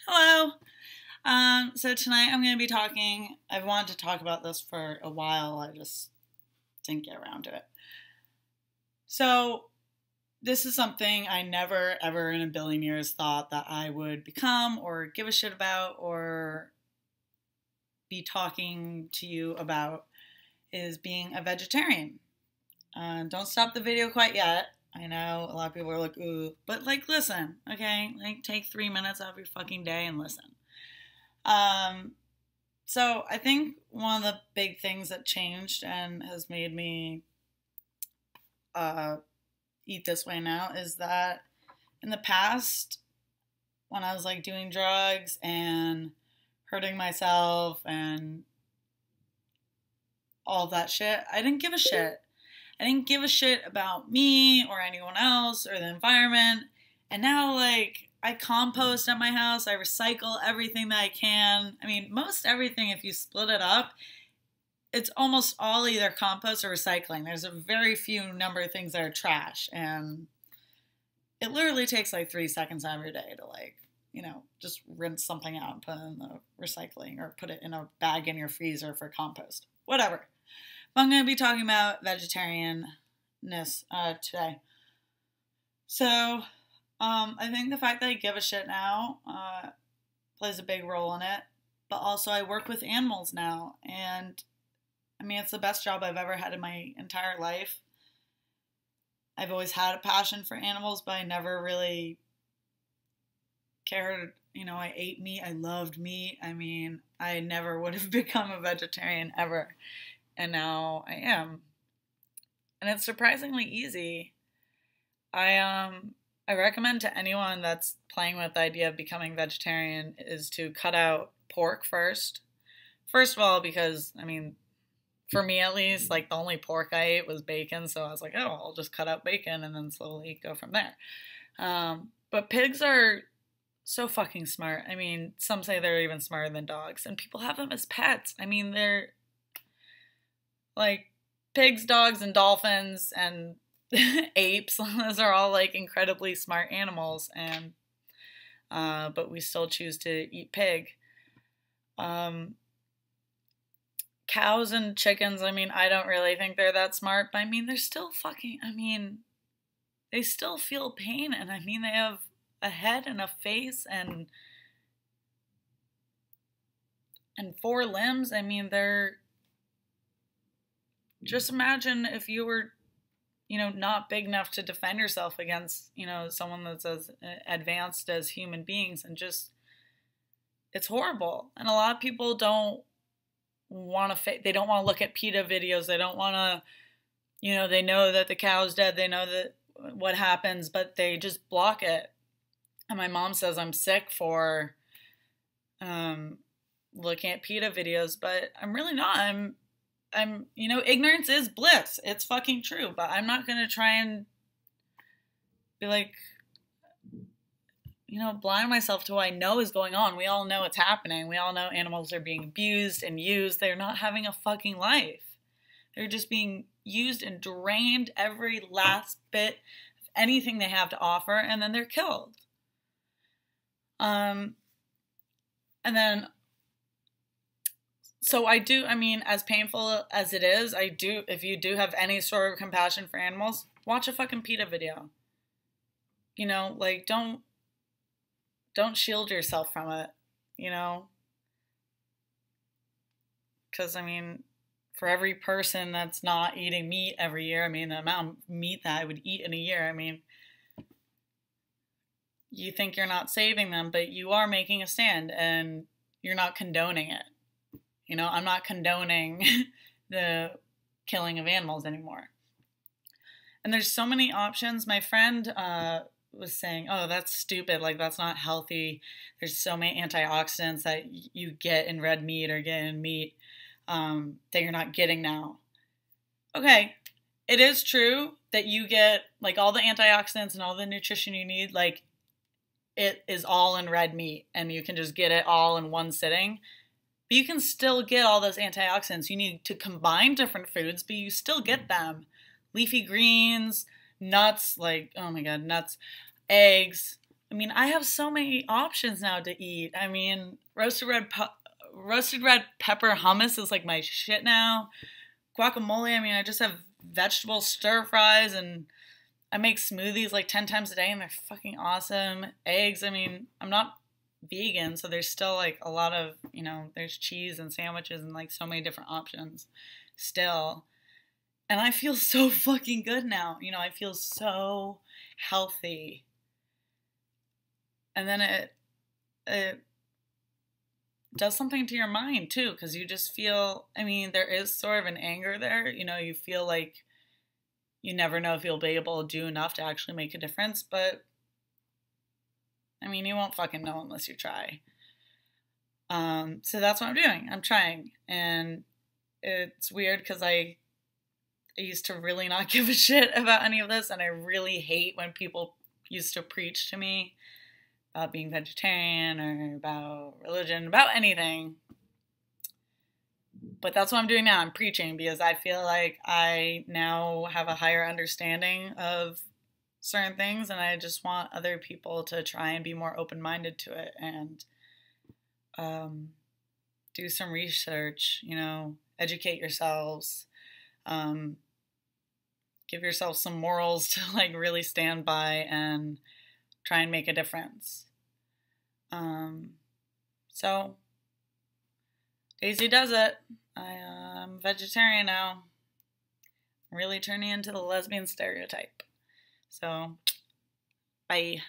Hello. So tonight I'm going to be talking. I've wanted to talk about this for a while. I just didn't get around to it. So this is something I never, ever in a billion years thought that I would become or give a shit about or be talking to you about is being a vegetarian. Don't stop the video quite yet. I know a lot of people are like, ooh, but listen, okay? Take 3 minutes out of your fucking day and listen. So I think one of the big things that changed and has made me eat this way now is that in the past, when I was doing drugs and hurting myself and all that shit, I didn't give a shit. I didn't give a shit about me or anyone else or the environment. And now, I compost at my house. I recycle everything that I can. I mean, most everything, if you split it up, it's almost all either compost or recycling. There's a very few number of things that are trash. And it literally takes 3 seconds out of your day to just rinse something out and put it in the recycling or put it in a bag in your freezer for compost. Whatever. But I'm going to be talking about vegetarianness today. So, I think the fact that I give a shit now plays a big role in it. But also I work with animals now. And, I mean, it's the best job I've ever had in my entire life. I've always had a passion for animals, but I never really cared. I ate meat. I loved meat. I mean, I never would have become a vegetarian ever. And now I am. And it's surprisingly easy. I recommend to anyone that's playing with the idea of becoming vegetarian is to cut out pork first. First of all, because, I mean, for me at least, the only pork I ate was bacon, so I was like, oh, I'll just cut out bacon and then slowly go from there. But pigs are so fucking smart. I mean, some say they're even smarter than dogs, and people have them as pets. I mean, they're pigs, dogs, and dolphins, and apes. Those are all incredibly smart animals, and but we still choose to eat pig. Cows and chickens, I mean, I don't really think they're that smart, but I mean, they're still they still feel pain, and I mean, they have a head and a face and 4 limbs. I mean, just imagine if you were, not big enough to defend yourself against, someone that's as advanced as human beings, and it's horrible. And a lot of people don't want to, they don't want to look at PETA videos. They don't want to, they know that the cow's dead. They know that what happens, but they just block it. And my mom says I'm sick for looking at PETA videos, but I'm really not. I'm, ignorance is bliss. It's fucking true. But I'm not going to try and be blind myself to what I know is going on. We all know it's happening. We all know animals are being abused and used. They're not having a fucking life. They're just being used and drained every last bit of anything they have to offer, and then they're killed. And then, so I do, I mean, as painful as it is, if you do have any sort of compassion for animals, watch a fucking PETA video. Don't shield yourself from it, because, I mean, for every person that's not eating meat every year, I mean, the amount of meat that I would eat in a year, I mean, you think you're not saving them, but you are making a stand, and you're not condoning it. I'm not condoning the killing of animals anymore. And there's so many options. My friend was saying, oh, that's stupid. That's not healthy. There's so many antioxidants that you get in red meat or get in meat that you're not getting now. Okay, it is true that you get, all the antioxidants and all the nutrition you need, it is all in red meat, and you can just get it all in one sitting. But you can still get all those antioxidants. You need to combine different foods, but you still get them. Leafy greens, nuts, oh my god, nuts, eggs, I mean, I have so many options now to eat. I mean, roasted red pepper hummus is like my shit now. Guacamole, I mean, I just have vegetable stir fries, and I make smoothies like 10 times a day and they're fucking awesome. Eggs, I mean, I'm not vegan, so there's still like a lot of, there's cheese and sandwiches and like so many different options still. And I feel so fucking good now. I feel so healthy. And then it does something to your mind too, because you just feel, I mean, there is sort of an anger there. You feel like you never know if you'll be able to do enough to actually make a difference, but I mean, you won't fucking know unless you try. So that's what I'm doing. I'm trying. And it's weird because I used to really not give a shit about any of this, and I really hate when people used to preach to me about being vegetarian or about religion, about anything. But that's what I'm doing now. I'm preaching because I feel like I now have a higher understanding of certain things, and I just want other people to try and be more open-minded to it and do some research, educate yourselves, give yourself some morals to like really stand by and try and make a difference. So Daisy does it. I'm vegetarian now. Really turning into the lesbian stereotype. So, bye.